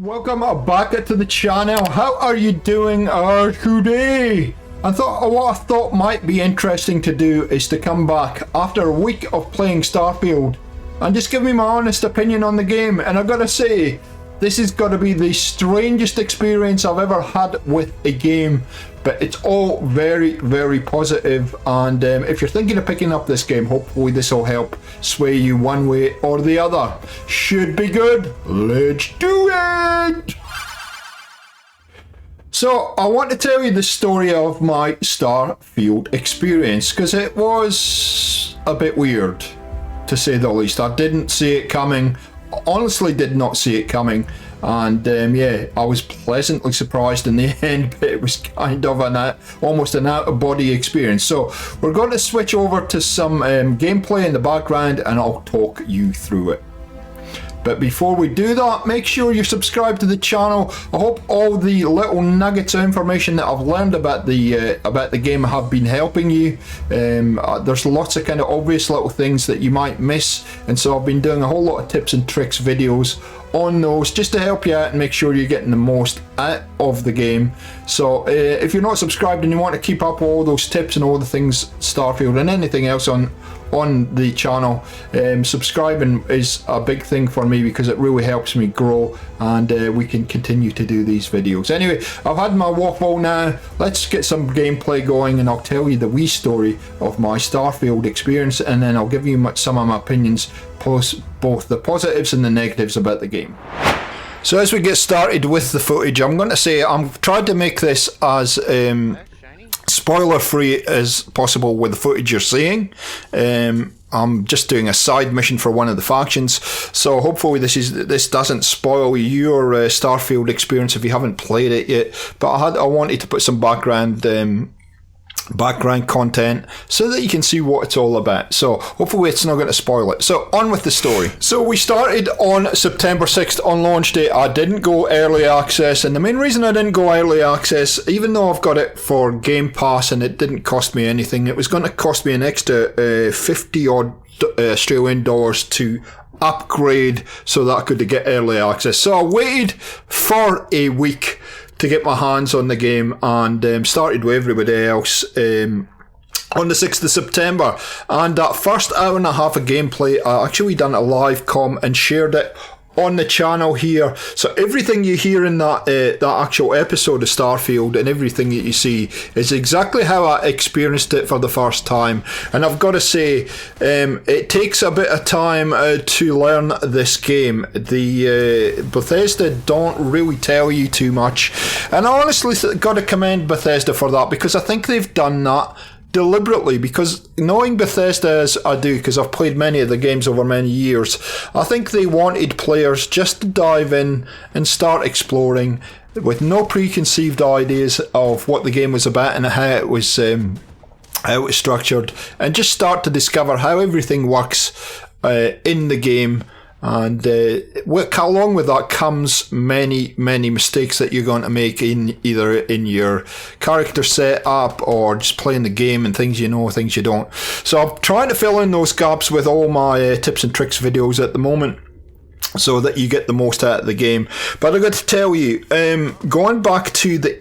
Welcome back to the channel. How are you doing today? What I thought might be interesting to do is to come back after a week of playing Starfield and just give me my honest opinion on the game. And I gotta say, this has got to be the strangest experience I've ever had with a game, but it's all very, very positive. And if you're thinking of picking up this game, hopefully this will help sway you one way or the other. Should be good. Let's do it! So I want to tell you the story of my Starfield experience, because it was a bit weird, to say the least. I didn't see it coming. Honestly did not see it coming, and yeah, I was pleasantly surprised in the end, but it was kind of almost an out-of-body experience. So we're going to switch over to some gameplay in the background and I'll talk you through it. But before we do that, make sure you subscribe to the channel. I hope all the little nuggets of information that I've learned about the game have been helping you. There's lots of kind of obvious little things that you might miss, and so I've been doing a whole lot of tips and tricks videos on those just to help you out and make sure you're getting the most out of the game. So if you're not subscribed and you want to keep up with all those tips and all the things Starfield and anything else on the channel, subscribing is a big thing for me because it really helps me grow, and we can continue to do these videos. Anyway, I've had my waffle now. Let's get some gameplay going and I'll tell you the wee story of my Starfield experience, and then I'll give you some of my opinions, plus both the positives and the negatives about the game. So as we get started with the footage, I'm going to say I've tried to make this as spoiler free as possible with the footage you're seeing. I'm just doing a side mission for one of the factions, so hopefully this doesn't spoil your Starfield experience if you haven't played it yet. But I wanted to put some background content so that you can see what it's all about. So hopefully it's not going to spoil it. So on with the story. So we started on September 6th on launch day. I didn't go early access, and the main reason I didn't go early access, even though I've got it for Game Pass and it didn't cost me anything, it was going to cost me an extra 50 odd Australian dollars to upgrade so that I could get early access. So I waited for a week to get my hands on the game, and started with everybody else on the 6th of September. And that first hour and a half of gameplay, I actually done a live com and shared it on the channel here. So everything you hear in that actual episode of Starfield and everything that you see is exactly how I experienced it for the first time. And I've got to say, it takes a bit of time to learn this game. The Bethesda don't really tell you too much, and I honestly got to commend Bethesda for that, because I think they've done that deliberately, because knowing Bethesda as I do, because I've played many of the games over many years, I think they wanted players just to dive in and start exploring with no preconceived ideas of what the game was about and how it was structured, and just start to discover how everything works in the game. And along with that comes many mistakes that you're going to make in either in your character setup or just playing the game, and things you know, things you don't. So I'm trying to fill in those gaps with all my tips and tricks videos at the moment, so that you get the most out of the game. But I've got to tell you, going back to the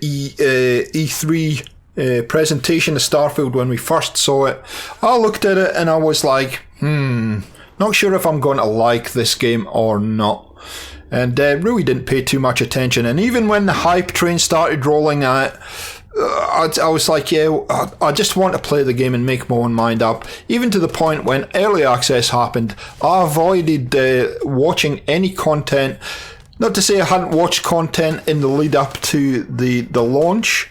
E3 presentation of Starfield when we first saw it, I looked at it and I was like, not sure if I'm going to like this game or not, and really didn't pay too much attention. And even when the hype train started rolling out, I was like, yeah, I just want to play the game and make my own mind up. Even to the point when early access happened, I avoided watching any content. Not to say I hadn't watched content in the lead up to the launch.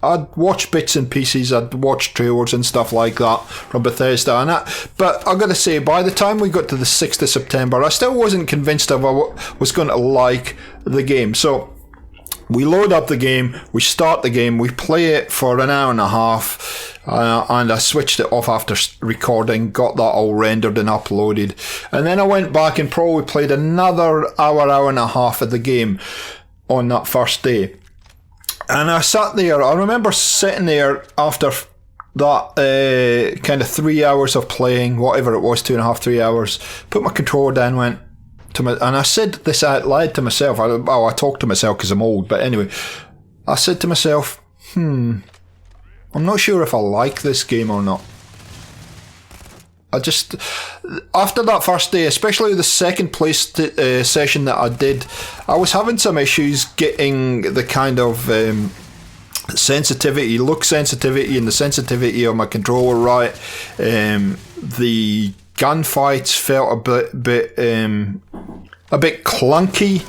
I'd watched bits and pieces, I'd watched trailers and stuff like that from Bethesda, but I've got to say, by the time we got to the 6th of September, I still wasn't convinced I was going to like the game. So we load up the game, we start the game, we play it for an hour and a half, and I switched it off after recording, got that all rendered and uploaded, and then I went back and probably played another hour and a half of the game on that first day. And I sat there, I remember sitting there after that kind of 3 hours of playing, whatever it was, 2.5, 3 hours, put my controller down, went, to my, and I said this out loud to myself. I talk to myself because I'm old, but anyway, I said to myself, I'm not sure if I like this game or not. I just, after that first day, especially the second place session that I did, I was having some issues getting the kind of sensitivity, look sensitivity, and the sensitivity of my controller right. The gunfights felt a bit clunky,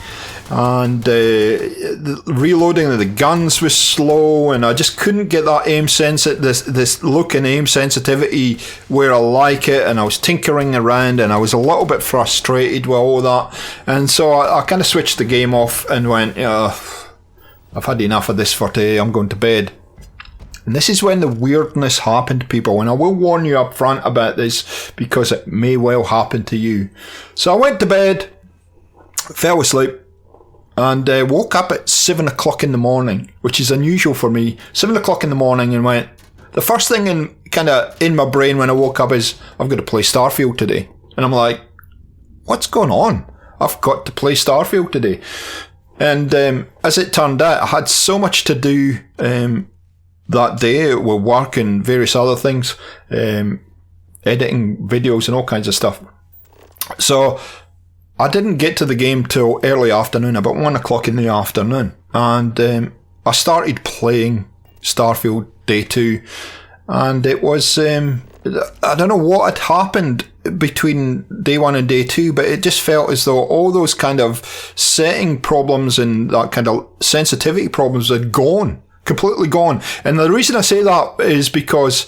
and the reloading of the guns was slow, and I just couldn't get that this look and aim sensitivity where I like it, and I was tinkering around, and I was a little bit frustrated with all that, and so I kind of switched the game off and went, I've had enough of this for today, I'm going to bed. And this is when the weirdness happened, people, and I will warn you up front about this because it may well happen to you. So I went to bed, fell asleep, and woke up at 7 o'clock in the morning, which is unusual for me. 7 o'clock in the morning, and went, the first thing in my brain when I woke up is, I've got to play Starfield today. And I'm like, what's going on? I've got to play Starfield today. And as it turned out, I had so much to do that day with work and various other things, editing videos and all kinds of stuff. So I didn't get to the game till early afternoon, about 1 o'clock in the afternoon. And I started playing Starfield Day 2. And it was, I don't know what had happened between Day 1 and Day 2, but it just felt as though all those kind of setting problems and that kind of sensitivity problems had gone, completely gone. And the reason I say that is because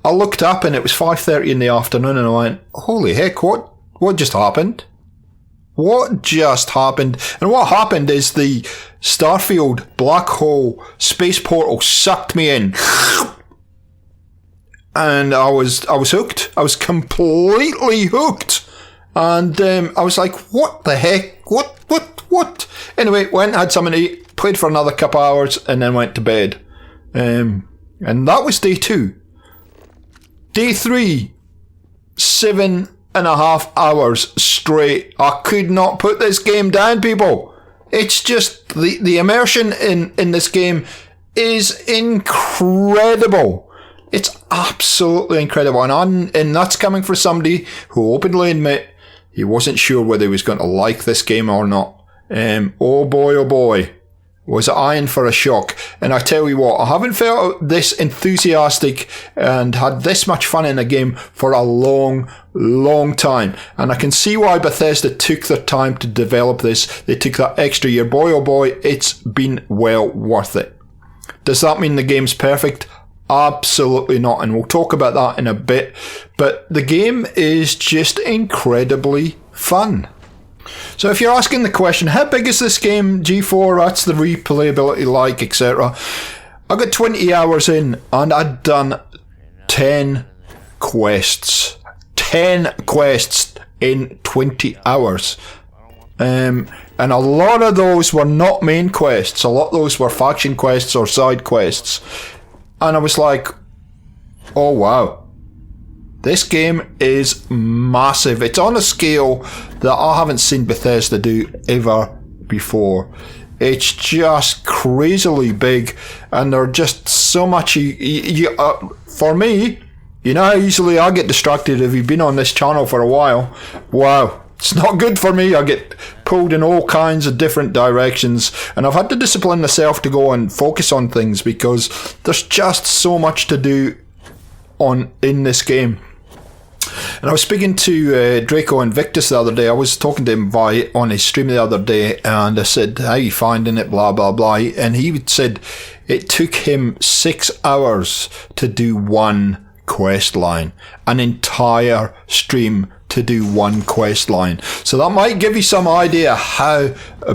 I looked up and it was 5:30 in the afternoon, and I went, holy heck, what just happened? What just happened? And what happened is the Starfield black hole space portal sucked me in. And I was hooked. I was completely hooked. And I was like, what the heck? What? Anyway, went, had something to eat, played for another couple hours, and then went to bed. And that was Day 2. Day 3, 7.5 hours straight. I could not put this game down, people. It's just, the immersion in this game is incredible. It's absolutely incredible. And that's coming from somebody who openly admit he wasn't sure whether he was going to like this game or not. Oh boy, was I in for a shock. And I tell you what, I haven't felt this enthusiastic and had this much fun in a game for a long time. And I can see why Bethesda took their time to develop this. They took that extra year. Boy, oh boy, it's been well worth it. Does that mean the game's perfect? Absolutely not, and we'll talk about that in a bit. But the game is just incredibly fun. So if you're asking the question, how big is this game, G4, what's the replayability like, etc. I got 20 hours in, and I'd done 10 quests. 10 quests in 20 hours. And a lot of those were not main quests. A lot of those were faction quests or side quests. And I was like, oh wow, this game is massive. It's on a scale that I haven't seen Bethesda do ever before. It's just crazily big, and there are just so much. For me, you know how easily I get distracted if you've been on this channel for a while. Wow. It's not good for me. I get pulled in all kinds of different directions, and I've had to discipline myself to go and focus on things because there's just so much to do in this game. And I was speaking to Draco Invictus the other day. I was talking to him on his stream the other day, and I said, how are you finding it, blah blah blah, and he said it took him 6 hours to do one quest line, an entire stream to do one quest line. So that might give you some idea how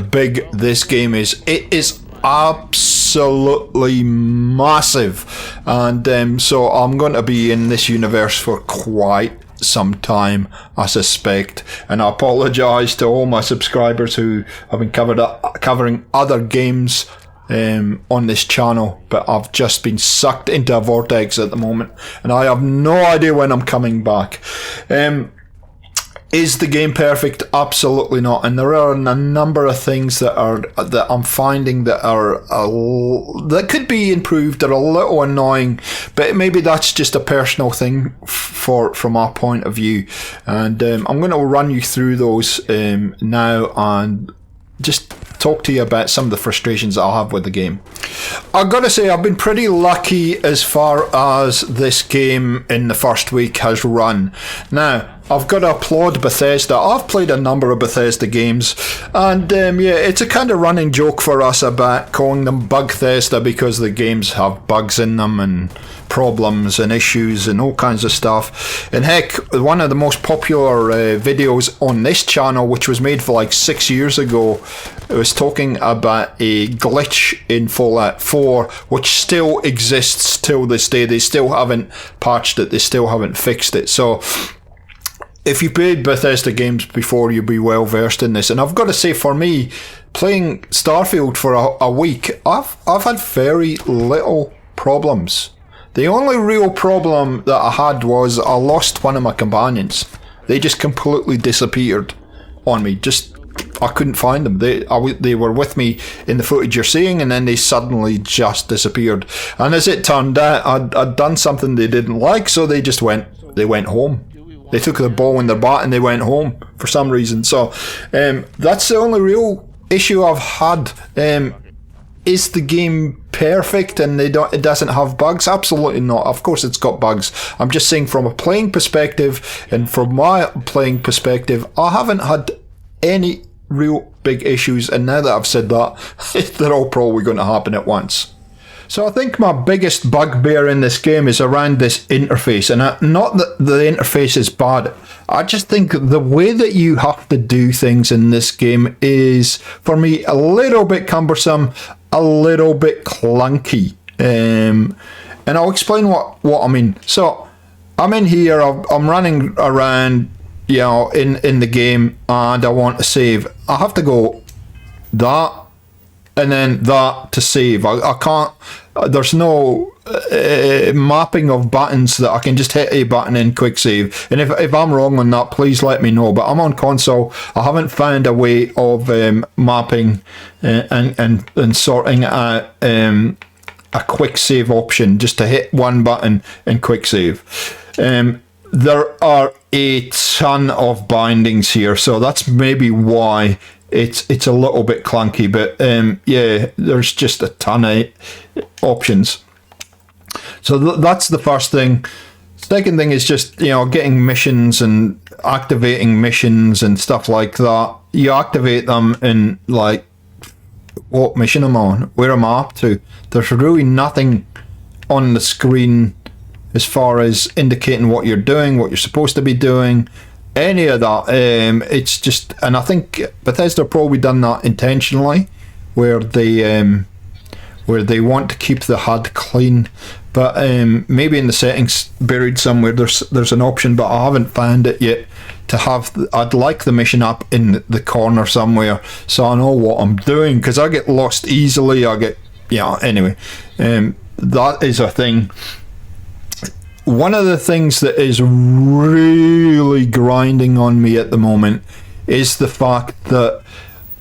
big this game is. It is absolutely massive, and so I'm going to be in this universe for quite some time, I suspect. And I apologise to all my subscribers who have been covering other games on this channel, but I've just been sucked into a vortex at the moment, and I have no idea when I'm coming back. Is the game perfect? Absolutely not. And there are a number of things that I'm finding that that could be improved. They're a little annoying, but maybe that's just a personal thing from our point of view. And I'm going to run you through those now and just talk to you about some of the frustrations I'll have with the game. I've got to say, I've been pretty lucky as far as this game in the first week has run. Now, I've got to applaud Bethesda. I've played a number of Bethesda games, and it's a kind of running joke for us about calling them Bugthesda because the games have bugs in them and problems and issues and all kinds of stuff. And heck, one of the most popular videos on this channel, which was made for like 6 years ago, it was talking about a glitch in Fallout 4, which still exists till this day. They still haven't patched it. They still haven't fixed it. So if you played Bethesda games before, you'll be well versed in this. And I've got to say, for me, playing Starfield for a week, I've had very little problems. The only real problem that I had was I lost one of my companions. They just completely disappeared on me. I couldn't find them. They were with me in the footage you're seeing, and then they suddenly just disappeared. And as it turned out, I'd done something they didn't like, so they went home. They took the ball in their bat and they went home for some reason. So that's the only real issue I've had. Is the game perfect and it doesn't have bugs? Absolutely not. Of course it's got bugs. I'm just saying from a playing perspective, and from my playing perspective, I haven't had any real big issues. And now that I've said that, they're all probably going to happen at once. So I think my biggest bugbear in this game is around this interface, and not that the interface is bad. I just think the way that you have to do things in this game is, for me, a little bit cumbersome, a little bit clunky. And I'll explain what I mean. So I'm in here, I'm running around, in the game, and I want to save. I have to go that, and then that to save. I can't, there's no mapping of buttons that I can just hit a button and quick save. And if I'm wrong on that, please let me know. But I'm on console. I haven't found a way of mapping and sorting out a quick save option, just to hit one button and quick save. There are a ton of bindings here, so that's maybe why it's a little bit clunky, but there's just a ton of options. So that's the first thing. Second thing is just, getting missions and activating missions and stuff like that. You activate them in, like, what mission am I on? Where am I up to? There's really nothing on the screen as far as indicating what you're doing, what you're supposed to be doing. Any of that, it's just, and I think Bethesda probably done that intentionally, where they want to keep the HUD clean, but maybe in the settings buried somewhere there's an option, but I haven't found it yet to have. I'd like the mission up in the corner somewhere so I know what I'm doing, because I get lost easily. Anyway, that is a thing. One of the things that is really grinding on me at the moment is the fact that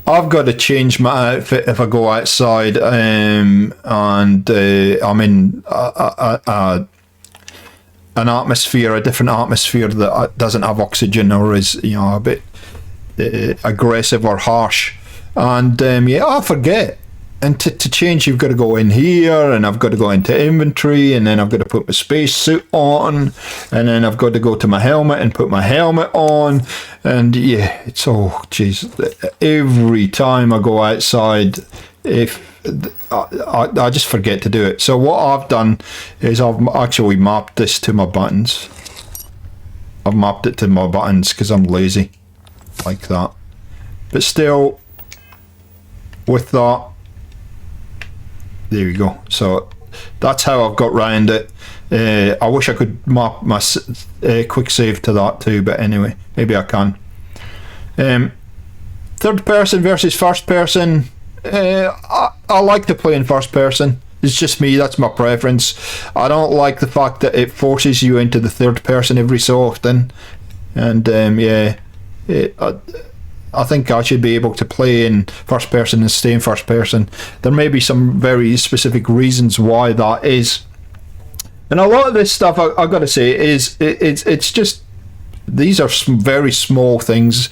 I've got to change my outfit if I go outside, and I'm in a different atmosphere that doesn't have oxygen, or is a bit aggressive or harsh, and I forget. And to change, you've got to go in here, and I've got to go into inventory, and then I've got to put my space suit on, and then I've got to go to my helmet and put my helmet on, and it's every time I go outside, I just forget to do it. So what I've done is I've actually mapped this to my buttons. I've mapped it to my buttons because I'm lazy, like that. But still, with that, there we go. So that's how I've got round it. I wish I could map my quick save to that too, but anyway, maybe I can. Third person versus first person. I like to play in first person. It's just me, that's my preference. I don't like the fact that it forces you into the third person every so often. And I think I should be able to play in first person and stay in first person. There may be some very specific reasons why that is. And a lot of this stuff, I got to say, it's just, these are some very small things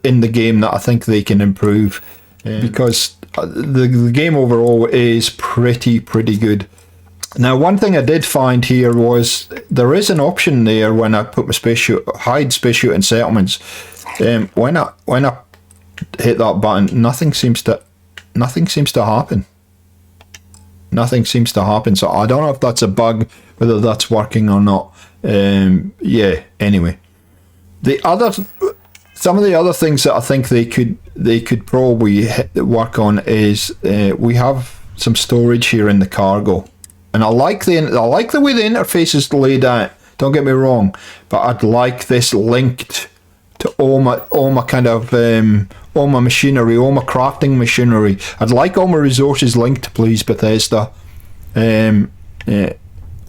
in the game that I think they can improve, because the game overall is pretty good. Now, one thing I did find here was there is an option there when I put my hide spacesuit in settlements. When I hit that button, nothing seems to happen. Nothing seems to happen. So I don't know if that's a bug, whether that's working or not. Yeah. Anyway, some of the other things that I think they could probably work on is we have some storage here in the cargo, and I like the way the interface is laid out. Don't get me wrong, but I'd like this linked to all my kind of all my machinery, all my crafting machinery. I'd like all my resources linked, please, Bethesda.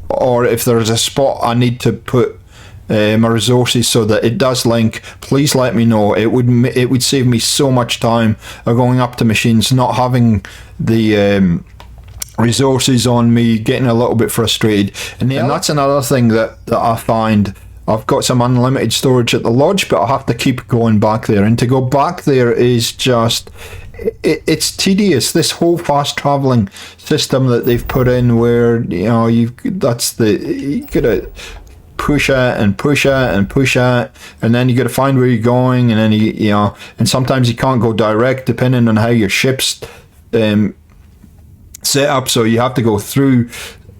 Or if there's a spot I need to put my resources so that it does link, please let me know. It would save me so much time of going up to machines, not having the resources on me, getting a little bit frustrated. And that's another thing that I find. I've got some unlimited storage at the lodge, but I have to keep going back there. And to go back there is just, it's tedious. This whole fast traveling system that they've put in, where you gotta push out and push out and push out, and then you gotta find where you're going, and then and sometimes you can't go direct depending on how your ship's set up. So you have to go through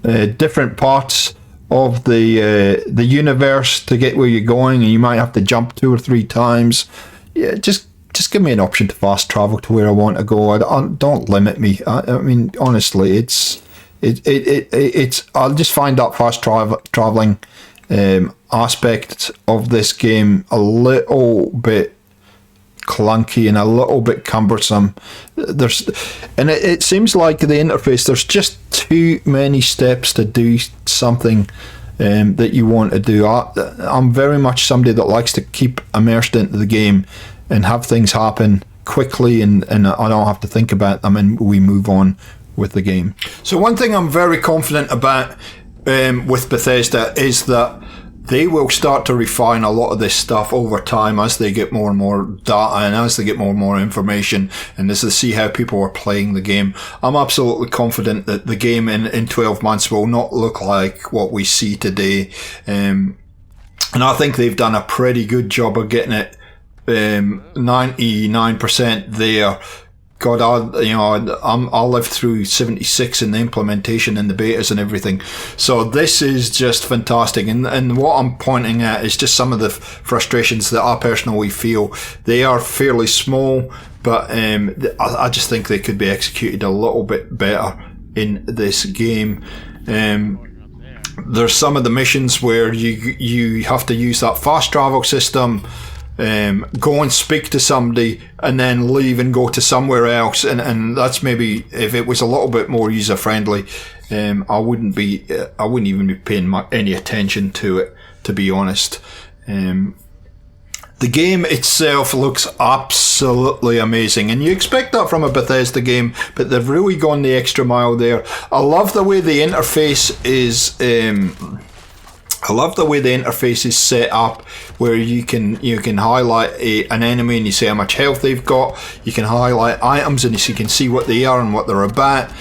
different parts of the universe to get where you're going, and you might have to jump 2 or 3 times. Yeah, just give me an option to fast travel to where I want to go. Don't limit me. I mean, honestly, it's I'll just find that fast traveling aspect of this game a little bit clunky and a little bit cumbersome. It seems like the interface, there's just too many steps to do something that you want to do. I'm very much somebody that likes to keep immersed into the game and have things happen quickly, and I don't have to think about them, and we move on with the game. So one thing I'm very confident about with Bethesda is that they will start to refine a lot of this stuff over time as they get more and more data and as they get more and more information, and as they see how people are playing the game. I'm absolutely confident that the game in 12 months will not look like what we see today. And I think they've done a pretty good job of getting it 99% there. God, I'll live through 76 in the implementation and the betas and everything. So this is just fantastic. And what I'm pointing at is just some of the frustrations that I personally feel. They are fairly small, but I just think they could be executed a little bit better in this game. There's some of the missions where you have to use that fast travel system, go and speak to somebody and then leave and go to somewhere else, and that's maybe, if it was a little bit more user friendly, I wouldn't even be paying any attention to it, to be honest. The game itself looks absolutely amazing, and you expect that from a Bethesda game, but they've really gone the extra mile there. I love the way the interface is set up, where you can highlight an enemy and you see how much health they've got. You can highlight items and you can see what they are and what they're about,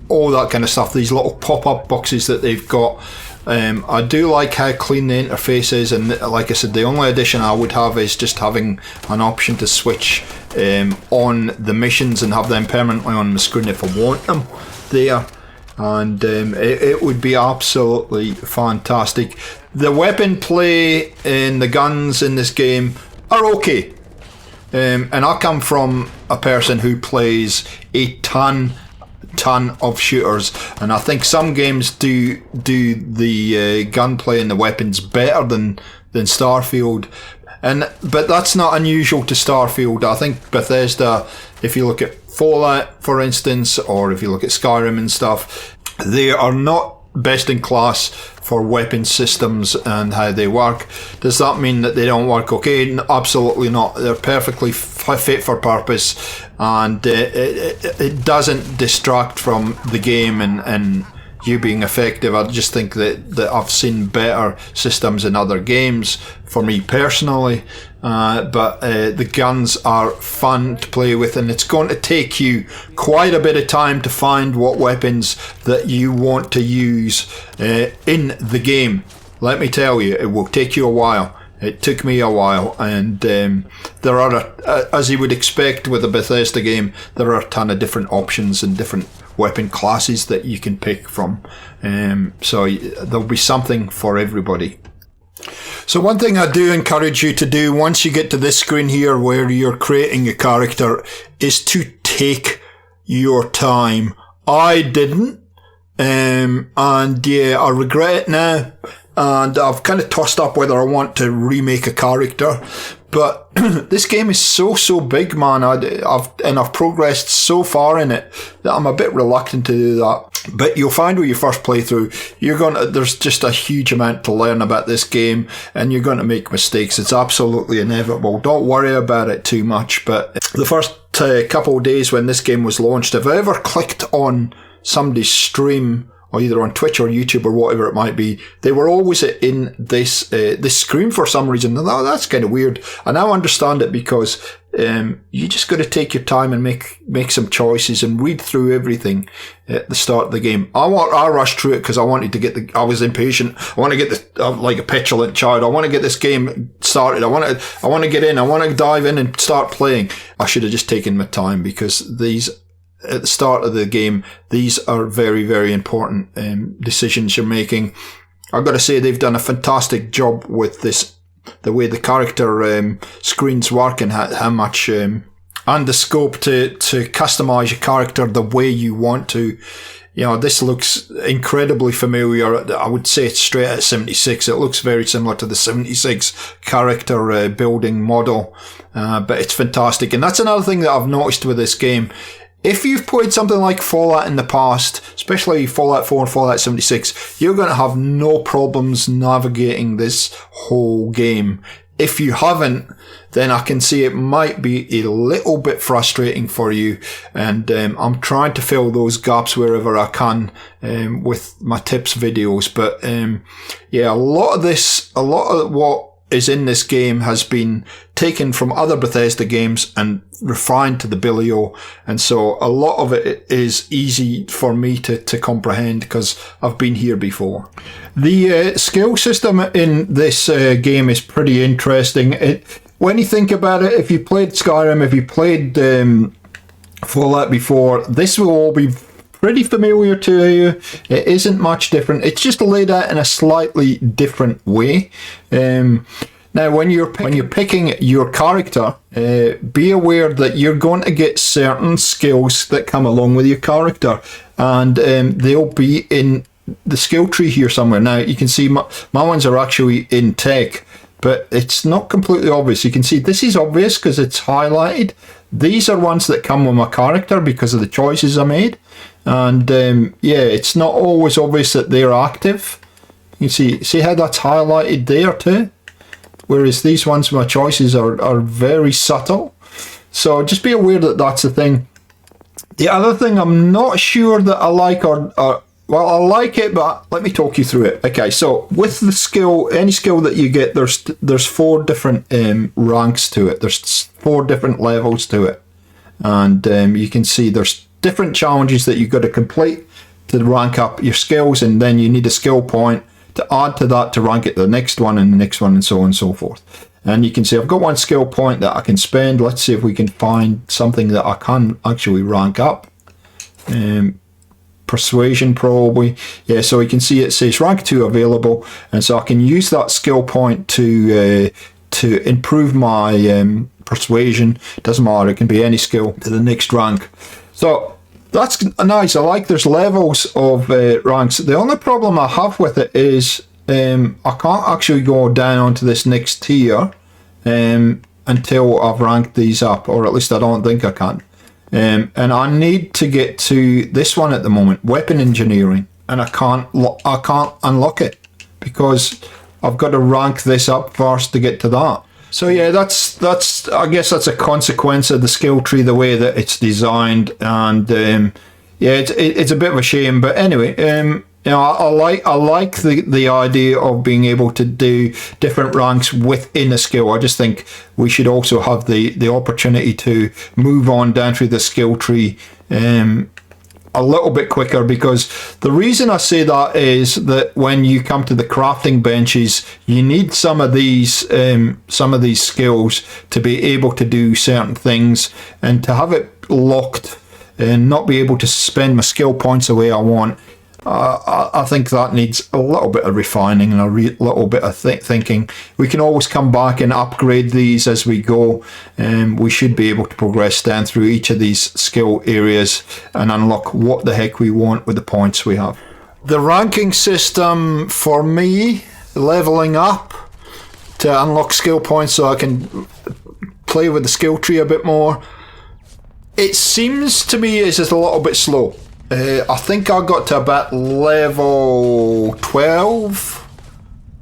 all that kind of stuff. These little pop-up boxes that they've got. I do like how clean the interface is, and like I said, the only addition I would have is just having an option to switch on the missions and have them permanently on the screen if I want them there. And it would be absolutely fantastic. The weapon play and the guns in this game are okay, and I come from a person who plays a ton of shooters, and I think some games do the gunplay and the weapons better than Starfield, but that's not unusual to Starfield. I think Bethesda, if you look at Fallout, for instance, or if you look at Skyrim and stuff, they are not best in class for weapon systems and how they work. Does that mean that they don't work okay? Absolutely not. They're perfectly fit for purpose, and it doesn't distract from the game and you being effective. I just think that I've seen better systems in other games for me personally, but the guns are fun to play with, and it's going to take you quite a bit of time to find what weapons that you want to use in the game. Let me tell you, it will take you a while. It took me a while, and there are, as you would expect with a Bethesda game, there are a ton of different options and different weapon classes that you can pick from. So there'll be something for everybody. So one thing I do encourage you to do once you get to this screen here where you're creating a character is to take your time. I didn't, and yeah, I regret it now. And I've kind of tossed up whether I want to remake a character, but this game is so big, man. I've progressed so far in it that I'm a bit reluctant to do that. But you'll find with your first playthrough, there's just a huge amount to learn about this game, and you're going to make mistakes. It's absolutely inevitable. Don't worry about it too much. But the first couple of days when this game was launched, if I ever clicked on somebody's stream, or either on Twitch or YouTube or whatever it might be, they were always in this screen for some reason. And that's kind of weird. I now understand it because you just got to take your time and make some choices and read through everything at the start of the game. I rushed through it because I wanted to get I was impatient. I want to get this like a petulant child. I want to get this game started. I want to get in. I want to dive in and start playing. I should have just taken my time, because at the start of the game, these are very, very important decisions you're making. I've got to say, they've done a fantastic job with this, the way the character screens work, and how much and the scope to customize your character the way you want to. You know, this looks incredibly familiar. I would say it's straight at 76. It looks very similar to the 76 character building model, but it's fantastic. And that's another thing that I've noticed with this game. If you've played something like Fallout in the past, especially Fallout 4 and Fallout 76, you're going to have no problems navigating this whole game. If you haven't, then I can see it might be a little bit frustrating for you. And I'm trying to fill those gaps wherever I can with my tips videos. But yeah, a lot of what is in this game has been taken from other Bethesda games and refined to the billio, and so a lot of it is easy for me to comprehend because I've been here before. The skill system in this game is pretty interesting. When you think about it, if you played Skyrim, if you played Fallout before, this will all be pretty familiar to you. It isn't much different. It's just laid out in a slightly different way. Now, when you're picking your character, be aware that you're going to get certain skills that come along with your character, and they'll be in the skill tree here somewhere. Now, you can see my ones are actually in tech, but it's not completely obvious. You can see this is obvious because it's highlighted. These are ones that come with my character because of the choices I made. And yeah, it's not always obvious that they're active. You see how that's highlighted there too? Whereas these ones, my choices are very subtle. So just be aware that that's the thing. The other thing I'm not sure that I like, well, I like it, but let me talk you through it. Okay, so with the skill, any skill that you get, there's 4 different ranks to it. There's 4 different levels to it. And you can see there's different challenges that you've got to complete to rank up your skills, and then you need a skill point to add to that to rank it the next one and the next one, and so on and so forth. And you can see I've got 1 skill point that I can spend. Let's see if we can find something that I can actually rank up. Persuasion, probably. Yeah, so you can see it says rank 2 available, and so I can use that skill point to improve my persuasion. Doesn't matter, it can be any skill to the next rank. So that's nice. I like there's levels of ranks. The only problem I have with it is I can't actually go down onto this next tier until I've ranked these up, or at least I don't think I can. And I need to get to this one at the moment, weapon engineering. and I can't unlock it because I've got to rank this up first to get to that. So yeah, that's I guess that's a consequence of the skill tree, the way that it's designed, and yeah, it's a bit of a shame. But anyway, you know, I like the idea of being able to do different ranks within a skill. I just think we should also have the opportunity to move on down through the skill tree a little bit quicker, because the reason I say that is that when you come to the crafting benches, you need some of these skills to be able to do certain things, and to have it locked and not be able to spend my skill points the way I want. I think that needs a little bit of refining and a little bit of thinking. We can always come back and upgrade these as we go, and we should be able to progress down through each of these skill areas and unlock what the heck we want with the points we have. The ranking system for me, leveling up to unlock skill points so I can play with the skill tree a bit more, it seems to me is just a little bit slow. I think I got to about level 12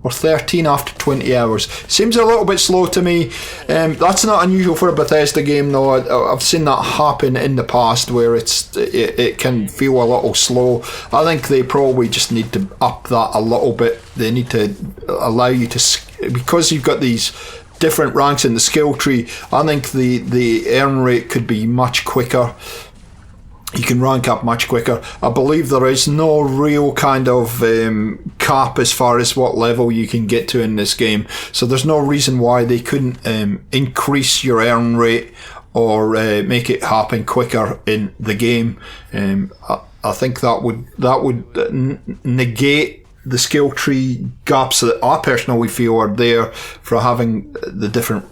or 13 after 20 hours. Seems a little bit slow to me. That's not unusual for a Bethesda game, though. I've seen that happen in the past where it can feel a little slow. I think they probably just need to up that a little bit. They need to allow you to, because you've got these different ranks in the skill tree, I think the earn rate could be much quicker. You can rank up much quicker. I believe there is no real kind of cap as far as what level you can get to in this game. So there's no reason why they couldn't increase your earn rate or make it happen quicker in the game. I think that would negate the skill tree gaps that I personally feel are there for having the different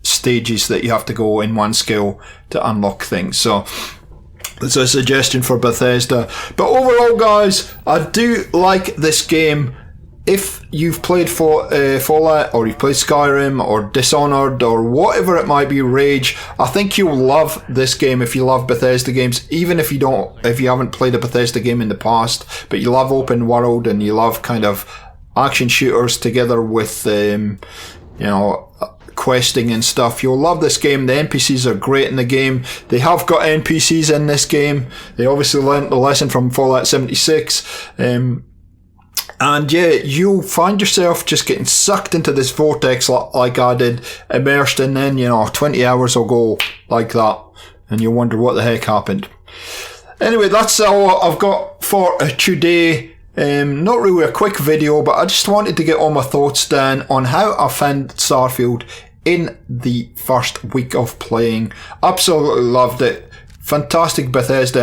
stages that you have to go in one skill to unlock things. So it's a suggestion for Bethesda. But overall, guys, I do like this game. If you've played Fallout, or you've played Skyrim, or Dishonored, or whatever it might be, Rage, I think you'll love this game if you love Bethesda games. Even if you haven't played a Bethesda game in the past, but you love open world and you love kind of action shooters together with, questing and stuff, you'll love this game. The NPCs are great in the game. They have got NPCs in this game. They obviously learnt the lesson from Fallout 76. And yeah, you'll find yourself just getting sucked into this vortex like I did, immersed, and then, 20 hours will go like that, and you'll wonder what the heck happened. Anyway, that's all I've got for today. Not really a quick video, but I just wanted to get all my thoughts down on how I found Starfield in the first week of playing. Absolutely loved it. Fantastic Bethesda,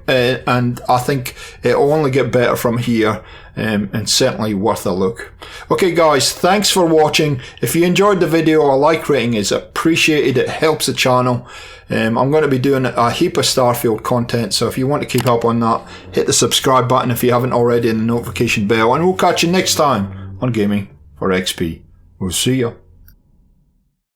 and I think it'll only get better from here, and certainly worth a look. Okay guys, thanks for watching. If you enjoyed the video, a like rating is appreciated. It helps the channel. I'm going to be doing a heap of Starfield content, so if you want to keep up on that, hit the subscribe button if you haven't already, and the notification bell, and we'll catch you next time on Gaming for XP. We'll see ya.